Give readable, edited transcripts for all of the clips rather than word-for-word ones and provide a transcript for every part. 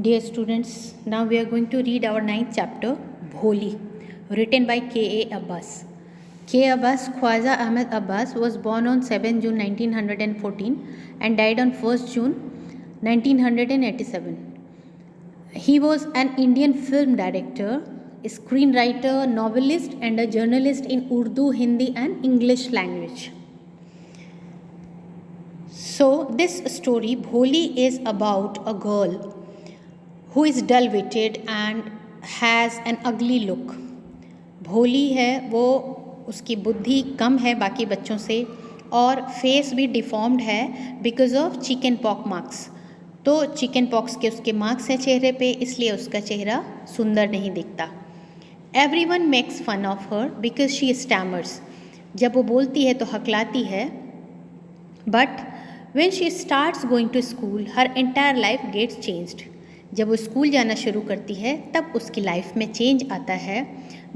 Dear students, now we are going to read our 9th chapter, Bholi, written by K.A. Abbas. K. Abbas Khwaja Ahmed Abbas was born on 7 June 1914 and died on 1st June 1987. He was an Indian film director, screenwriter, novelist, and a journalist in Urdu, Hindi, and English language. So, this story, Bholi, is about a girl who is dull-witted and has an ugly look. भोली है वो, उसकी बुद्धि कम है बाकी बच्चों से और फेस भी डिफॉर्म्ड है because of chicken pox marks. तो चिकन पॉक्स के उसके मार्क्स हैं चेहरे पे, इसलिए उसका चेहरा सुंदर नहीं दिखता. Everyone makes fun of her because she stammers. जब वो बोलती है तो हकलाती है. But when she starts going to school her entire life gets changed. जब वो स्कूल जाना शुरू करती है तब उसकी लाइफ में चेंज आता है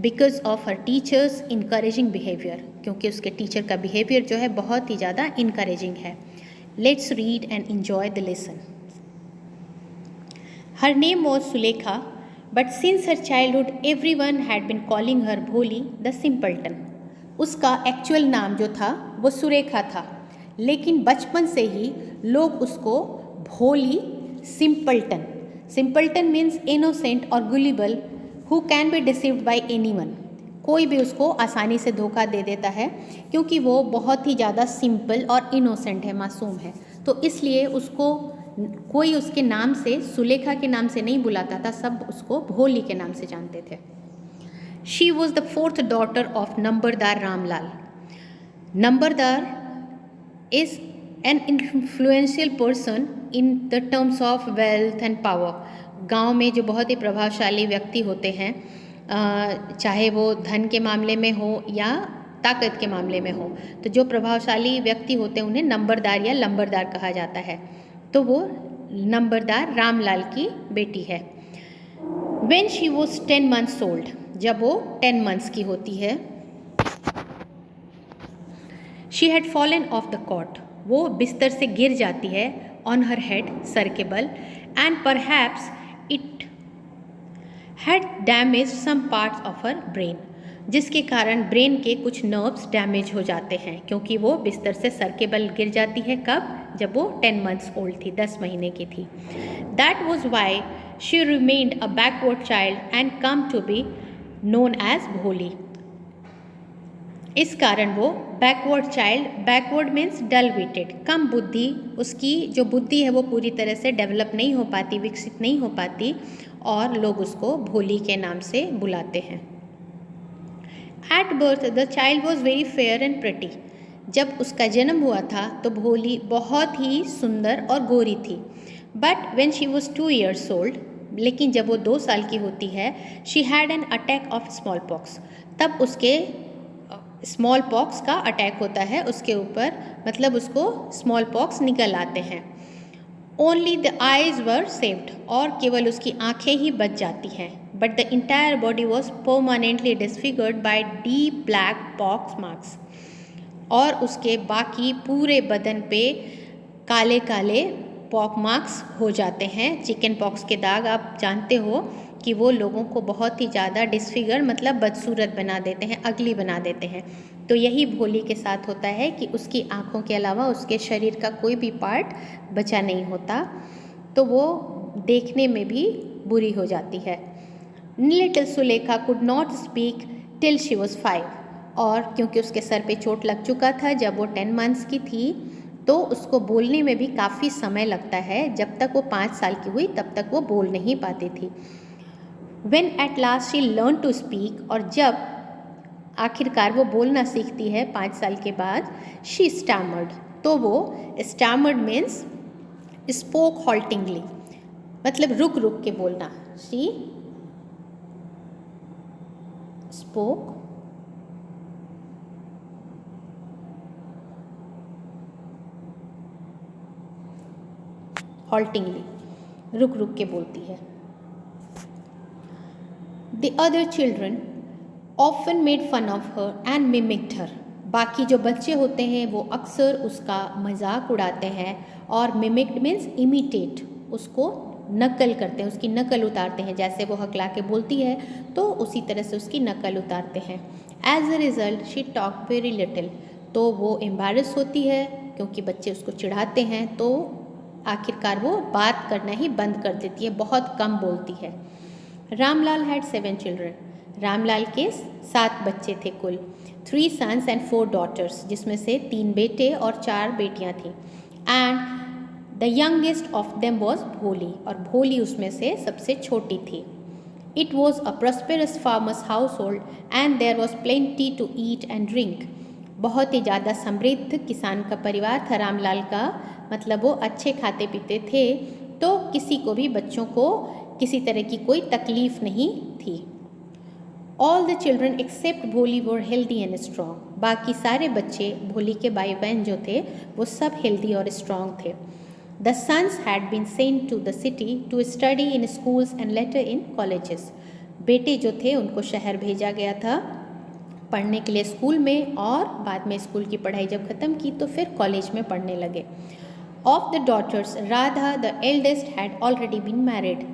because of her teachers encouraging behaviour, क्योंकि उसके टीचर का बिहेवियर जो है बहुत ही ज़्यादा इनकरेजिंग है. Let's read and enjoy the lesson. Her name was Sulekha, but since her childhood every one had been calling her भोली द सिंपल्टन. उसका एक्चुअल नाम जो था वो सुरेखा था, लेकिन बचपन से ही लोग उसको भोली, सिंपल्टन. सिंपल्टन मीन्स इनोसेंट और गुलिबल who can be deceived by any one. कोई भी उसको आसानी से धोखा दे देता है क्योंकि वो बहुत ही ज़्यादा सिंपल और इनोसेंट है, मासूम है. तो इसलिए उसको कोई उसके नाम से, सुलेखा के नाम से नहीं बुलाता था, सब उसको भोली के नाम से जानते थे. She was the 4th daughter of numberdar Ramlal. Numberdar is an influential person in the terms of wealth and power. गांव में जो बहुत ही प्रभावशाली व्यक्ति होते हैं, चाहे वो धन के मामले में हो या ताकत के मामले में हो, तो जो प्रभावशाली व्यक्ति होते हैं उन्हें नंबरदार या लंबरदार कहा जाता है. तो वो नंबरदार रामलाल की बेटी है. When she was 10 months old, जब वो 10 months की होती है, she had fallen off the cot. वो बिस्तर से गिर जाती है. ऑन हर हेड, सर के बल. And perhaps it had damage some parts of her brain, जिसके कारण ब्रेन के कुछ नर्व्स डैमेज हो जाते हैं, क्योंकि वो बिस्तर से सर के बल गिर जाती है. कब? जब वो 10 months ओल्ड थी, 10 महीने की थी. That was why she remained a backward child and come to be known as Bholi. इस कारण वो backward child, backward means dull witted, कम बुद्धि, उसकी जो बुद्धि है वो पूरी तरह से डेवलप नहीं हो पाती, विकसित नहीं हो पाती, और लोग उसको भोली के नाम से बुलाते हैं. At birth the child was very fair and pretty. जब उसका जन्म हुआ था तो भोली बहुत ही सुंदर और गोरी थी. But when she was 2 years old, लेकिन जब वो 2 साल की होती है, she had an attack of small pox. तब उसके स्मॉल पॉक्स का अटैक होता है उसके ऊपर, मतलब उसको स्मॉल पॉक्स निकल आते हैं. Only the eyes were saved, और केवल उसकी आंखें ही बच जाती हैं. But the entire body was permanently disfigured by deep black pox marks. और उसके बाकी पूरे बदन पे काले काले पॉक मार्क्स हो जाते हैं. चिकन पॉक्स के दाग आप जानते हो कि वो लोगों को बहुत ही ज़्यादा डिसफिगर, मतलब बदसूरत बना देते हैं, अगली बना देते हैं. तो यही भोली के साथ होता है कि उसकी आँखों के अलावा उसके शरीर का कोई भी पार्ट बचा नहीं होता, तो वो देखने में भी बुरी हो जाती है. Little Sulekha could not speak till she was 5. और क्योंकि उसके सर पे चोट लग चुका था जब वो 10 months की थी, तो उसको बोलने में भी काफ़ी समय लगता है. जब तक वो 5 साल की हुई तब तक वो बोल नहीं पाती थी. When at last she learned to speak, और जब आखिरकार वो बोलना सीखती है 5 साल के बाद, she stammered. तो वो stammered means spoke haltingly, मतलब रुक रुक के बोलना. she spoke haltingly, रुक रुक के बोलती है. The other children often made fun of her and mimicked her. बाकी जो बच्चे होते हैं वो अक्सर उसका मजाक उड़ाते हैं, और मिमिक्ड मीन्स इमिटेट, उसको नकल करते हैं, उसकी नकल उतारते हैं। जैसे वो हकला के बोलती है तो उसी तरह से उसकी नकल उतारते हैं। As a result she talk very little, तो वो एम्बैरस होती है क्योंकि बच्चे उसको चिढ़ाते हैं, तो आखिरकार वो बात करना ही बंद कर देती है, बहुत कम बोलती है। रामलाल हैड 7 चिल्ड्रन, रामलाल के 7 बच्चे थे कुल। 3 सन्स एंड 4 डॉटर्स, जिसमें से 3 बेटे और 4 बेटियां थीं। And the youngest of them was Bholi, और भोली उसमें से सबसे छोटी थी। It was a prosperous farmer's household and there was plenty to eat and drink. बहुत ही ज़्यादा समृद्ध किसान का परिवार था रामलाल का, मतलब वो अच्छे खाते पीते थे, तो किसी को भी, बच्चों को किसी तरह की कोई तकलीफ नहीं थी। ऑल द चिल्ड्रन एक्सेप्ट भोली वर हेल्दी एंड स्ट्रॉन्ग, बाकी सारे बच्चे, भोली के भाई बहन जो थे वो सब हेल्दी और स्ट्रॉन्ग थे। The sons had been sent to the city to study in schools and later in colleges, बेटे जो थे उनको शहर भेजा गया था पढ़ने के लिए स्कूल में, और बाद में स्कूल की पढ़ाई जब ख़त्म की तो फिर कॉलेज में पढ़ने लगे। Of the daughters Radha the eldest had already been married,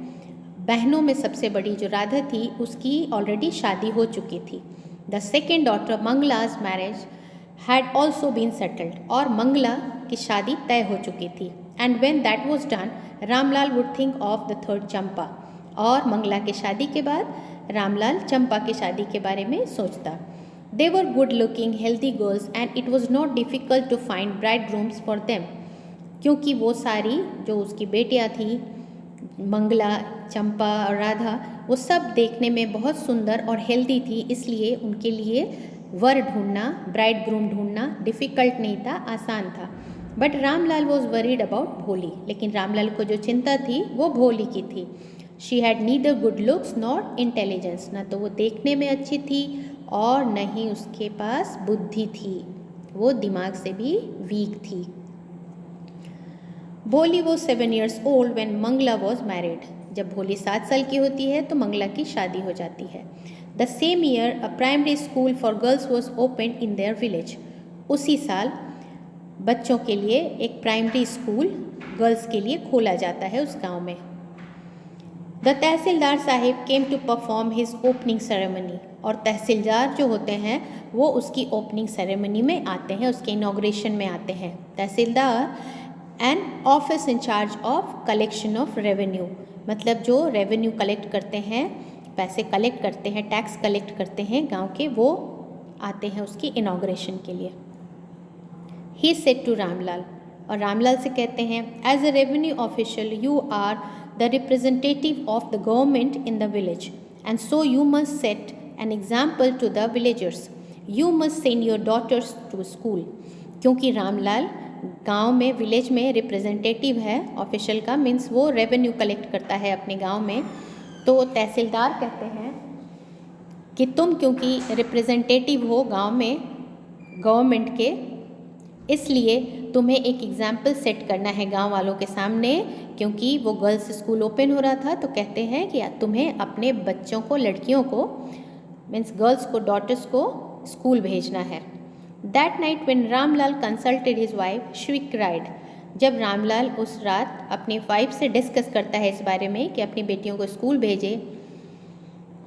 बहनों में सबसे बड़ी जो राधा थी उसकी ऑलरेडी शादी हो चुकी थी। The second daughter Mangala's marriage had also been settled, और मंगला की शादी तय हो चुकी थी। And when that was done Ramlal would think of the third Champa, और मंगला की शादी के बाद रामलाल चंपा की शादी के बारे में सोचता। They were good looking healthy girls and it was not difficult to find bride grooms for them, क्योंकि वो सारी जो उसकी बेटियाँ थीं, मंगला, चंपा और राधा, वो सब देखने में बहुत सुंदर और हेल्दी थी, इसलिए उनके लिए वर ढूंढना, ब्राइड ग्रूम ढूंढना डिफ़िकल्ट नहीं था, आसान था। But Ramlal was worried about भोली, लेकिन रामलाल को जो चिंता थी वो भोली की थी। She had neither good looks nor intelligence, ना तो वो देखने में अच्छी थी और न ही उसके पास बुद्धि थी, वो दिमाग से भी वीक थी। भोली वो 7 years old when Mangala was married, जब भोली 7 साल की होती है तो मंगला की शादी हो जाती है। The same year a primary school for girls was open in their village, उसी साल बच्चों के लिए एक प्राइमरी स्कूल गर्ल्स के लिए खोला जाता है उस गांव में। The tehsildar sahib came to perform his opening ceremony, और तहसीलदार जो होते हैं वो उसकी ओपनिंग सेरेमनी में आते हैं, उसके इनॉग्रेशन में आते हैं। Tehsildar an office in charge of collection of revenue, मतलब जो रेवेन्यू कलेक्ट करते हैं, पैसे कलेक्ट करते हैं, टैक्स कलेक्ट करते हैं गांव के, वो आते हैं उसकी इनॉग्रेशन के लिए। ही सेड टू रामलाल, और रामलाल से कहते हैं, as a revenue official you are the representative of the government in the village and so you must set an example to the villagers, you must send your daughters to school, क्योंकि रामलाल गांव में, village में representative है, official का means वो revenue collect करता है अपने गांव में, तो तहसीलदार कहते हैं कि तुम क्योंकि रिप्रेजेंटेटिव हो गांव में गवर्नमेंट के, इसलिए तुम्हें एक एग्जाम्पल सेट करना है गांव वालों के सामने, क्योंकि वो गर्ल्स स्कूल ओपन हो रहा था, तो कहते हैं कि तुम्हें अपने बच्चों को, लड़कियों को, मीन्स गर्ल्स को, डॉटर्स को स्कूल भेजना है। That night when Ramlal consulted his wife she cried, जब रामलाल उस रात अपनी वाइफ से डिस्कस करता है इस बारे में कि अपनी बेटियों को स्कूल भेजे,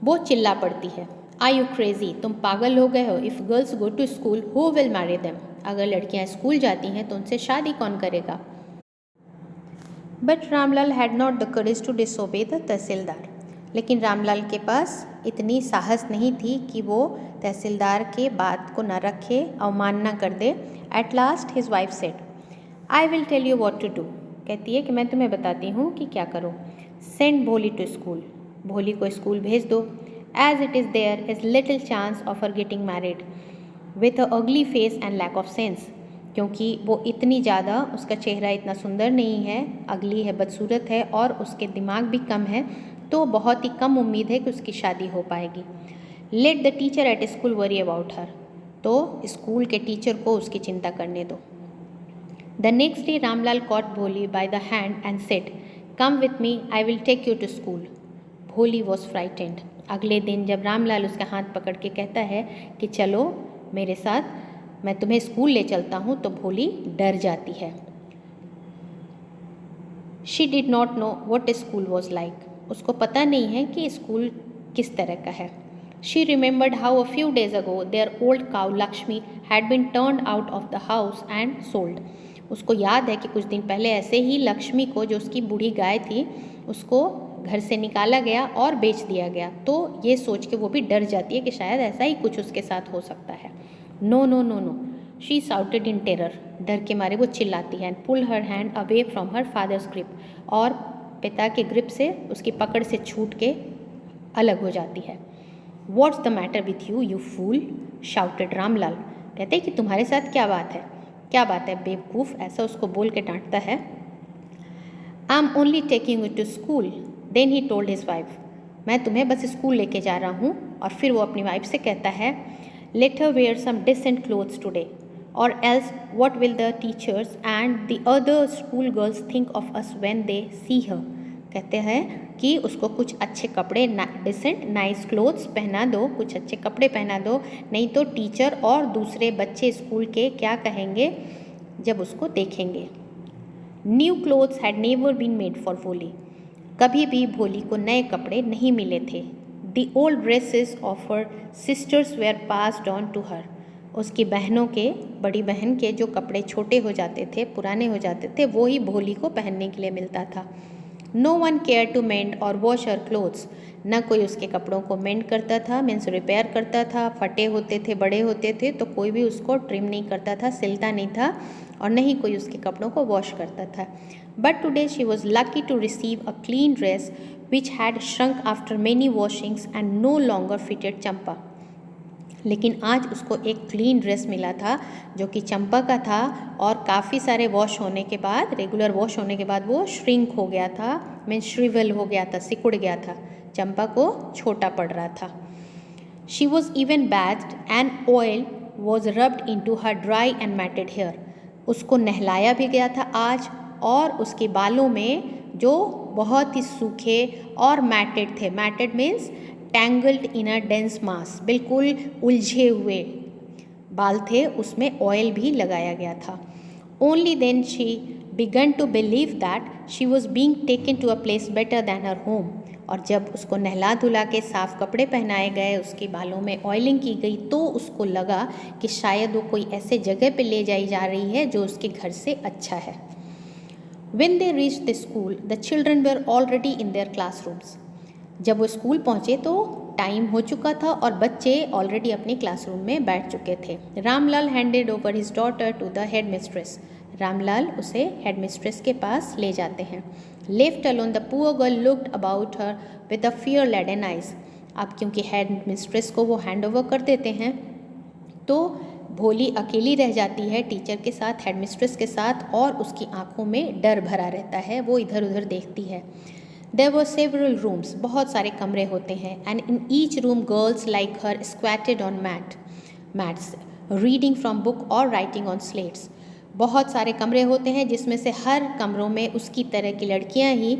वो चिल्ला पड़ती है, आर यू क्रेजी, तुम पागल हो गए हो, if girls go to school who will marry them, अगर लड़कियां स्कूल जाती हैं तो उनसे शादी कौन करेगा। But Ramlal had not the courage to disobey the tehsildar, लेकिन रामलाल के पास इतनी साहस नहीं थी कि वो तहसीलदार के बात को न रखे, अवमानना कर दे। At last his wife said, I will tell you what to do, कहती है कि मैं तुम्हें बताती हूँ कि क्या करो। सेंड भोली टू स्कूल, भोली को स्कूल भेज दो। As it is there is little chance of her getting married with a ugly face and lack of sense, क्योंकि वो इतनी ज़्यादा, उसका चेहरा इतना सुंदर नहीं है, अगली है, बदसूरत है, और उसके दिमाग भी कम है, तो बहुत ही कम उम्मीद है कि उसकी शादी हो पाएगी। Let the teacher at school worry about her, तो स्कूल के टीचर को उसकी चिंता करने दो। The next day Ramlal caught Bholi by the hand and said, come with me, I will take you to school. Bholi was frightened, अगले दिन जब रामलाल उसका हाथ पकड़ के कहता है कि चलो मेरे साथ, मैं तुम्हें स्कूल ले चलता हूँ, तो भोली डर जाती है। She did not know what school was like. उसको पता नहीं है कि स्कूल किस तरह का है। She remembered how a few days ago their old cow Lakshmi had been turned out of the house and sold. उसको याद है कि कुछ दिन पहले ऐसे ही लक्ष्मी को, जो उसकी बूढ़ी गाय थी, उसको घर से निकाला गया और बेच दिया गया। तो ये सोच के वो भी डर जाती है कि शायद ऐसा ही कुछ उसके साथ हो सकता है। No no no no, she shouted in terror. डर के मारे वो चिल्लाती है। And pull her hand away from her father's grip. और पिता के ग्रिप से, उसकी पकड़ से छूट के अलग हो जाती है। What's the matter with you you fool, shouted Ramlal. कहते हैं कि तुम्हारे साथ क्या बात है, क्या बात है बेवकूफ़, ऐसा उसको बोल के डांटता है। I am only taking you to school, then he told his wife. मैं तुम्हें बस स्कूल लेके जा रहा हूँ। और फिर वो अपनी वाइफ से कहता है, let her wear some decent clothes today or else what will the teachers and the other school girls think of us when they see her. कहते हैं कि उसको कुछ अच्छे कपड़े, डिसेंट नाइस क्लोथ्स पहना दो, कुछ अच्छे कपड़े पहना दो, नहीं तो टीचर और दूसरे बच्चे स्कूल के क्या कहेंगे जब उसको देखेंगे। New clothes had never been made for Bholi. कभी भी भोली को नए कपड़े नहीं मिले थे। The old dresses of her sisters were passed on to her. उसकी बहनों के, बड़ी बहन के जो कपड़े छोटे हो जाते थे, पुराने हो जाते थे, वो ही भोली को पहनने के लिए मिलता था। No one care to mend or wash her clothes. न कोई उसके कपड़ों को मेंड करता था, मीन्स रिपेयर करता था। फटे होते थे, बड़े होते थे तो कोई भी उसको ट्रिम नहीं करता था, सिलता नहीं था, और नहीं कोई उसके कपड़ों को वॉश करता था। But today she was lucky to receive a clean dress which had shrunk after many washings and no longer fitted Champa. लेकिन आज उसको एक क्लीन ड्रेस मिला था जो कि चंपा का था, और काफ़ी सारे वॉश होने के बाद, रेगुलर वॉश होने के बाद वो श्रिंक हो गया था, मीन्स श्रिवल हो गया था, सिकुड़ गया था, चंपा को छोटा पड़ रहा था। She was even bathed and oil was rubbed in to her dry and matted hair. उसको नहलाया भी गया था आज, और उसके बालों में जो बहुत ही सूखे और मैटेड थे, matted means tangled in a dense mass, बिल्कुल उलझे हुए बाल थे, उसमें ऑयल भी लगाया गया था। Only then she began to believe that she was being taken to a place better than her home. और जब उसको नहला धुला के साफ कपड़े पहनाए गए, उसके बालों में ऑयलिंग की गई, तो उसको लगा कि शायद वो कोई ऐसे जगह पे ले जाई जा रही है जो उसके घर से अच्छा है। When they reached the school, the children were already in their classrooms. जब वो स्कूल पहुँचे तो टाइम हो चुका था और बच्चे ऑलरेडी अपने क्लासरूम में बैठ चुके थे। Ramlal handed over his daughter to the head mistress. रामलाल उसे हेड मिस्ट्रेस के पास ले जाते हैं। Left alone the poor girl looked about her with a fear laden eyes. अब क्योंकि हेड मिस्ट्रेस को वो हैंड ओवर कर देते हैं तो भोली अकेली रह जाती है टीचर के साथ, हेड मिस्ट्रेस के साथ, और उसकी आंखों में डर भरा रहता है, वो इधर उधर देखती है। There were several rooms, बहुत सारे कमरे होते हैं, and in each room girls like her squatted on mats, reading from book or writing on slates. बहुत सारे कमरे होते हैं जिसमें से हर कमरों में उसकी तरह की लड़कियां ही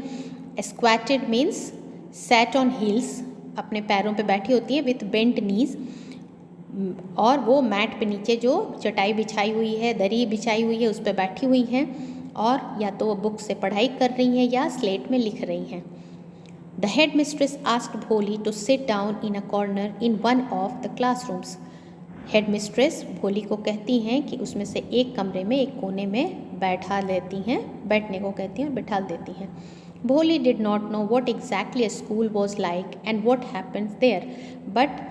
squatted means sat on heels, अपने पैरों पे बैठी होती हैं, with bent knees, और वो मैट पे नीचे जो चटाई बिछाई हुई है, दरी बिछाई हुई है, उस पर बैठी हुई हैं, और या तो वो बुक से पढ़ाई कर रही हैं या स्लेट में लिख रही हैं। The head mistress asked Bholi to sit down in a corner in one of the classrooms. Head mistress Bholi को कहती हैं कि उसमें से एक कमरे में, एक कोने में बैठा देती हैं, बैठने को कहती हैं और बैठा देती हैं। भोली did not know what exactly a school was like and what happens there, but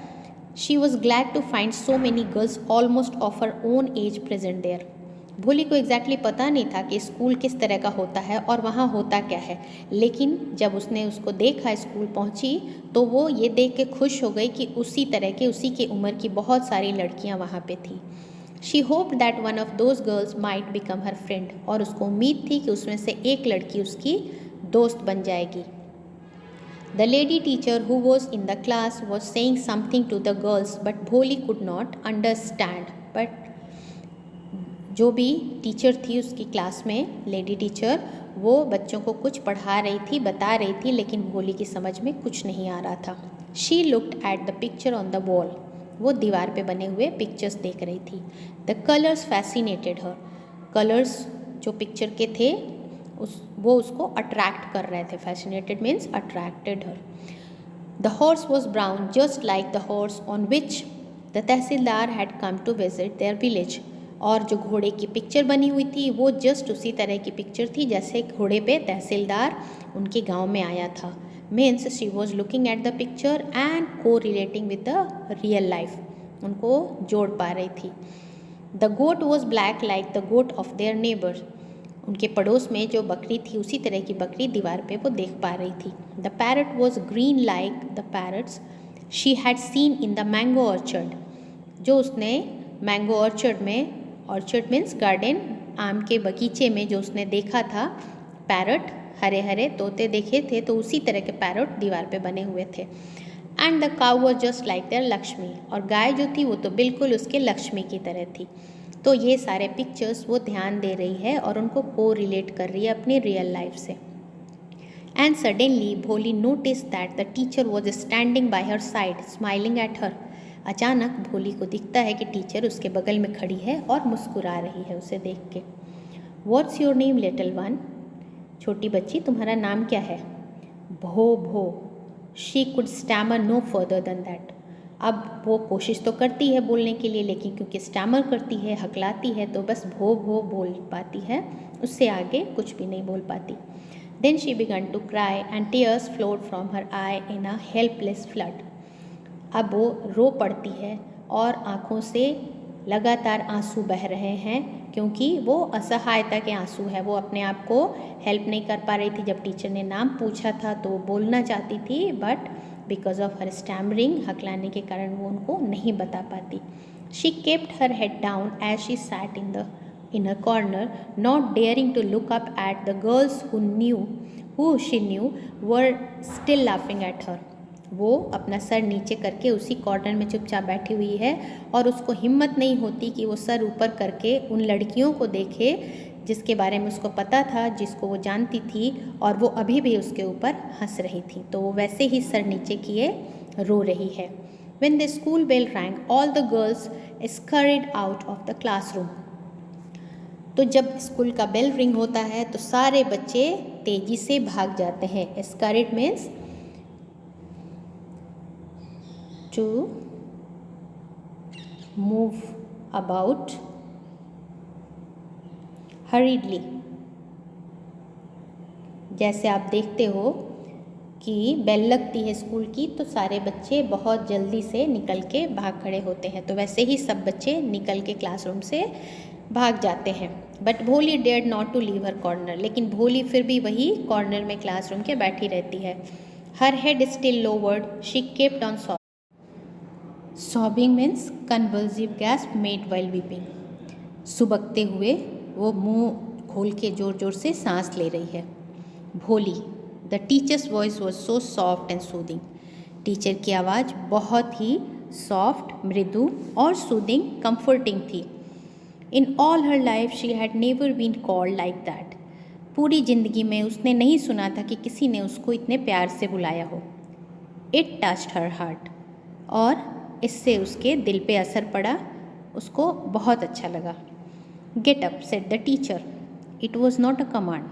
she was glad to find so many girls almost of her own age present there. भोली को एग्जैक्टली पता नहीं था कि स्कूल किस तरह का होता है और वहाँ होता क्या है, लेकिन जब उसने उसको देखा, स्कूल पहुँची, तो वो ये देख के खुश हो गई कि उसी तरह के, उसी की उम्र की बहुत सारी लड़कियाँ वहाँ पे थी। She hoped that one of those girls might become her friend, और उसको उम्मीद थी कि उसमें से एक लड़की उसकी दोस्त बन जाएगी। The lady teacher who was in the class was saying something to the girls, but Bholi could not understand. But जो भी टीचर थी उसकी क्लास में, लेडी टीचर, वो बच्चों को कुछ पढ़ा रही थी, बता रही थी, लेकिन भोली की समझ में कुछ नहीं आ रहा था। She looked at the picture on the wall. वो दीवार पे बने हुए पिक्चर्स देख रही थी। The colors fascinated her. Colours जो पिक्चर के थे वो उसको अट्रैक्ट कर रहे थे। Fascinated means attracted her. The horse was brown just like the horse on which the tehsildar had come to visit their village. और जो घोड़े की पिक्चर बनी हुई थी वो जस्ट उसी तरह की पिक्चर थी जैसे घोड़े पे तहसीलदार उनके गांव में आया था। Means she was looking at the picture and correlating with the real life, उनको जोड़ पा रही थी। The goat was black like the goat of their neighbour. उनके पड़ोस में जो बकरी थी उसी तरह की बकरी दीवार पे वो देख पा रही थी। The parrot was green like the parrots she had seen in the mango orchard. जो उसने मैंगो ऑर्चर्ड में, ऑर्चर्ड मीन्स गार्डन, आम के बगीचे में जो उसने देखा था पैरट, हरे हरे तोते देखे थे, तो उसी तरह के पैरट दीवार पे बने हुए थे। And the cow was just like their Lakshmi. और गाय जो थी वो तो बिल्कुल उसके लक्ष्मी की तरह थी। तो ये सारे पिक्चर्स वो ध्यान दे रही है और उनको को रिलेट कर रही है अपनी रियल लाइफ से। एंड सडनली भोली notice that the teacher was standing bye her side smiling at her. अचानक भोली को दिखता है कि टीचर उसके बगल में खड़ी है और मुस्कुरा रही है उसे देख के। What's your name little one. छोटी बच्ची तुम्हारा नाम क्या है। भो भो। She could stammer no further than that. अब वो कोशिश तो करती है बोलने के लिए, लेकिन क्योंकि स्टैमर करती है, हकलाती है, तो बस भो भो बोल पाती है, उससे आगे कुछ भी नहीं बोल पाती। Then she began to cry and tears flowed from her eye in a helpless flood. अब वो रो पड़ती है और आँखों से लगातार आंसू बह रहे हैं, क्योंकि वो असहायता के आंसू है। वो अपने आप को हेल्प नहीं कर पा रही थी। जब टीचर ने नाम पूछा था तो वो बोलना चाहती थी, but because of her stammering, हकलाने के कारण वो उनको नहीं बता पाती। She kept her head down as she sat in a corner, not daring to look up at the girls who she knew were still laughing at her. वो अपना सर नीचे करके उसी कॉर्नर में चुपचाप बैठी हुई है और उसको हिम्मत नहीं होती कि वो सर ऊपर करके उन लड़कियों को देखे जिसके बारे में उसको पता था, जिसको वो जानती थी, और वो अभी भी उसके ऊपर हंस रही थी। तो वो वैसे ही सर नीचे किए रो रही है। When the school bell rang, all the girls scurried out of the classroom. तो जब स्कूल का बेल रिंग होता है तो सारे बच्चे तेजी से भाग जाते हैं। Scurried means to move about hurriedly। जैसे आप देखते हो कि बेल लगती है स्कूल की तो सारे बच्चे बहुत जल्दी से निकल के भाग खड़े होते हैं, तो वैसे ही सब बच्चे निकल के क्लासरूम से भाग जाते हैं। But Bholi dared not to leave her corner. लेकिन भोली फिर भी वही कॉर्नर में क्लासरूम के बैठी रहती है। Her head still lowered she kept on sobbing means convulsive gasp made while weeping. सुबकते हुए वो मुंह खोल के ज़ोर ज़ोर से सांस ले रही है। भोली, the teachers voice was so soft and soothing. Teacher की आवाज़ बहुत ही सॉफ्ट, मृदु और सूदिंग, कंफर्टिंग थी। In all her life she had never been called like that. पूरी ज़िंदगी में उसने नहीं सुना था कि किसी ने उसको इतने प्यार से बुलाया हो। It touched her heart. और इससे उसके दिल पे असर पड़ा, उसको बहुत अच्छा लगा। Get up said the teacher. It was not a command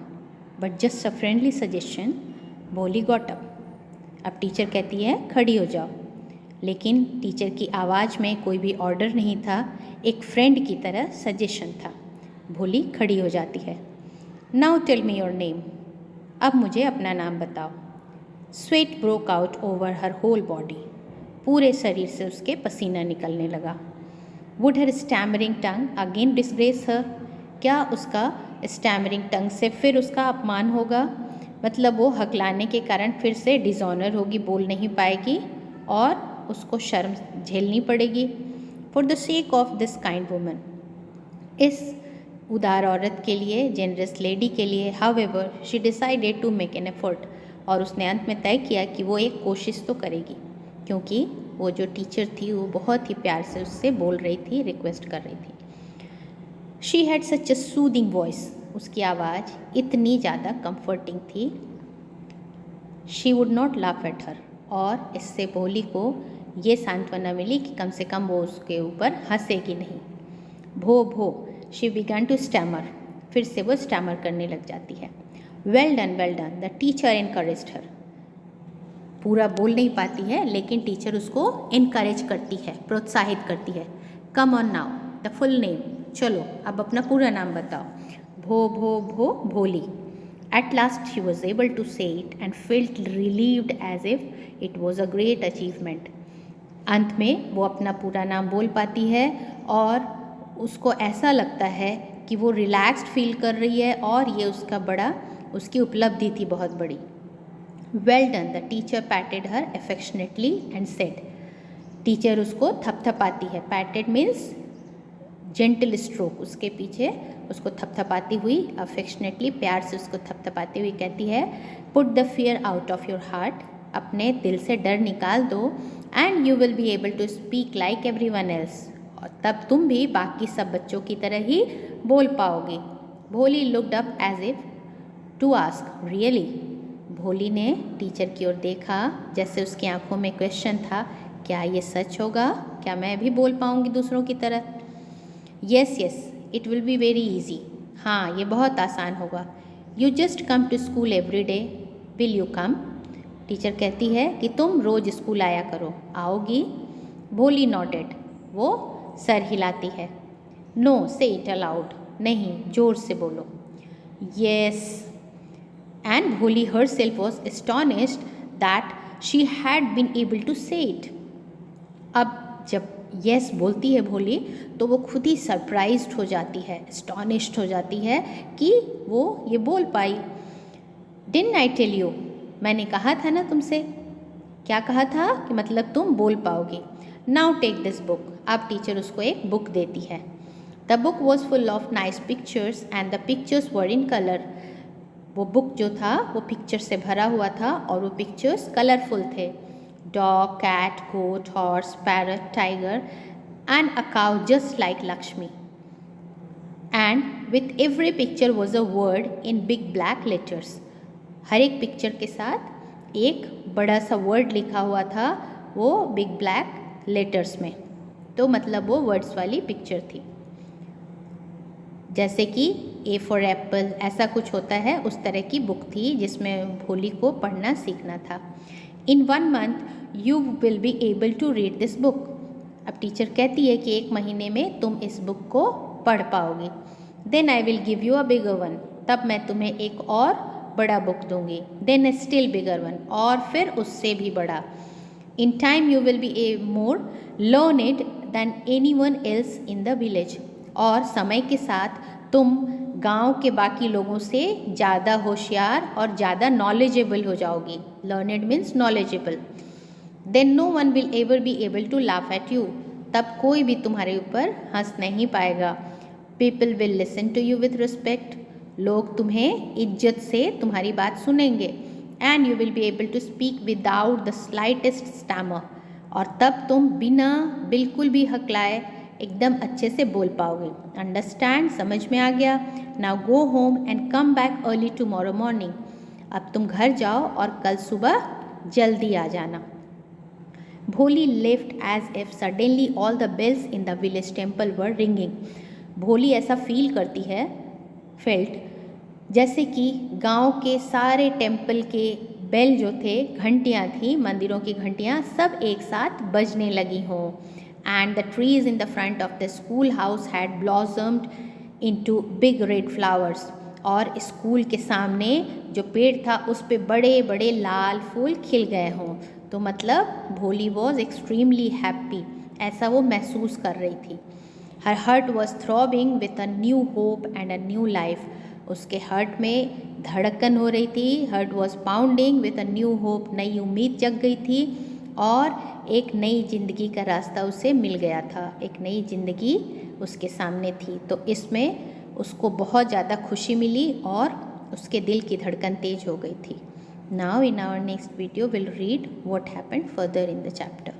but just a friendly suggestion. भोली गॉट अप। अब टीचर कहती है खड़ी हो जाओ, लेकिन टीचर की आवाज़ में कोई भी ऑर्डर नहीं था, एक फ्रेंड की तरह सजेशन था। भोली खड़ी हो जाती है। Now tell me your name. अब मुझे अपना नाम बताओ। Sweat broke out over her whole body. पूरे शरीर से उसके पसीना निकलने लगा। Would her stammering tongue again disgrace her. क्या उसका स्टैमरिंग टंग से फिर उसका अपमान होगा, मतलब वो हकलाने के कारण फिर से डिसऑनर होगी, बोल नहीं पाएगी और उसको शर्म झेलनी पड़ेगी। For the sake of this kind woman, इस उदार औरत के लिए, जेनरस लेडी के लिए, however she decided to make an effort. और उसने अंत में तय किया कि वो एक कोशिश तो करेगी, क्योंकि वो जो टीचर थी वो बहुत ही प्यार से उससे बोल रही थी, रिक्वेस्ट कर रही थी। She had such a soothing voice. उसकी आवाज़ इतनी ज़्यादा कंफर्टिंग थी। She would not laugh at her. और इससे भोली को ये सांत्वना मिली कि कम से कम वो उसके ऊपर हंसेगी नहीं। भो भो शी बिगन टू स्टैमर। फिर से वो स्टैमर करने लग जाती है। Well done the teacher encouraged her. पूरा बोल नहीं पाती है लेकिन टीचर उसको इनकरेज करती है, प्रोत्साहित करती है। Come on now the full name, चलो अब अपना पूरा नाम बताओ। भो भोली। At last she was able to say it and felt relieved as if it was a great achievement. अंत में वो अपना पूरा नाम बोल पाती है और उसको ऐसा लगता है कि वो रिलैक्स्ड फील कर रही है और ये उसकी उपलब्धि थी बहुत बड़ी। Well done, the teacher patted her affectionately and said. Teacher उसको थपथपाती है। पैटेड मीन्स जेंटल स्ट्रोक, उसके पीछे उसको थपथपाती हुई, अफेक्शनेटली प्यार से उसको थपथपाती हुई कहती है, put the fear out of your heart, अपने दिल से डर निकाल दो, and you will be able to speak like everyone else, और तब तुम भी बाकी सब बच्चों की तरह ही बोल पाओगे। Bholi looked up as if to ask really. Bholi ने टीचर की ओर देखा जैसे उसकी आंखों में क्वेश्चन था, क्या ये सच होगा, क्या मैं भी बोल पाऊँगी दूसरों की तरह। Yes it will be very easy, हाँ ये बहुत आसान होगा। You just come to school every day, will you come. Teacher कहती है कि तुम रोज़ स्कूल आया करो, आओगी। भोली नॉटेड, वो सर हिलाती है। नो से इट अलाउड, नहीं जोर से बोलो। यस, एंड भोली herself was astonished that she had been able to say it. अब जब यस बोलती है भोली तो वो खुद ही सरप्राइज्ड हो जाती है, एस्टॉनिश्ड हो जाती है कि वो ये बोल पाई। डिडंट आई टेल यू, मैंने कहा था ना तुमसे। क्या कहा था? कि मतलब तुम बोल पाओगी। नाउ टेक दिस बुक, अब टीचर उसको एक बुक देती है। The book was full of nice pictures and the pictures were in colour. वो बुक जो था वो पिक्चर से भरा हुआ था और वो पिक्चर्स कलरफुल थे। Dog, cat, goat, horse, parrot, tiger, and a cow just like Lakshmi. And with every picture was a word in big black letters. हर एक पिक्चर के साथ एक बड़ा सा वर्ड लिखा हुआ था, वो बिग ब्लैक लेटर्स में। तो मतलब वो वर्ड्स वाली पिक्चर थी, जैसे कि ए फॉर एप्पल, ऐसा कुछ होता है, उस तरह की बुक थी जिसमें भोली को पढ़ना सीखना था। In 1 month you will be able to read this book. अब टीचर कहती है कि 1 महीने में तुम इस बुक को पढ़ पाओगे। Then I will give you a bigger one, तब मैं तुम्हें एक और बड़ा बुक दूंगी। Then a still bigger one, और फिर उससे भी बड़ा। In time you will be a more learned than any one else in the village, और समय के साथ तुम गांव के बाकी लोगों से ज़्यादा होशियार और ज़्यादा नॉलेजेबल हो जाओगी। Learned means knowledgeable. Then no one will ever be able to laugh at you, तब कोई भी तुम्हारे ऊपर हंस नहीं पाएगा। People will listen to you with respect, लोग तुम्हें इज्जत से तुम्हारी बात सुनेंगे। And you will be able to speak without the slightest stammer, और तब तुम बिना बिल्कुल भी हकलाए एकदम अच्छे से बोल पाओगे। अंडरस्टैंड, समझ में आ गया? Now go home and come back early tomorrow morning, अब तुम घर जाओ और कल सुबह जल्दी आ जाना। Bholi left as if suddenly all the bells in the village temple were ringing. Bholi ऐसा फील करती है, फेल्ट, जैसे कि गांव के सारे टेम्पल के बेल जो थे, घंटियाँ थी, मंदिरों की घंटियाँ सब एक साथ बजने लगी हों। And the trees in the front of the school house had blossomed into big red flowers, और स्कूल के सामने जो पेड़ था उस पे बड़े बड़े लाल फूल खिल गए हों। तो मतलब भोली वॉज एक्सट्रीमली हैप्पी, ऐसा वो महसूस कर रही थी। Her heart was throbbing with a new hope and a new life, उसके हार्ट में धड़कन हो रही थी। Heart was pounding with a new hope, नई उम्मीद जग गई थी और एक नई ज़िंदगी का रास्ता उसे मिल गया था, एक नई ज़िंदगी उसके सामने थी। तो इसमें उसको बहुत ज़्यादा खुशी मिली और उसके दिल की धड़कन तेज हो गई थी। Now in our next video will read what happened further in the chapter.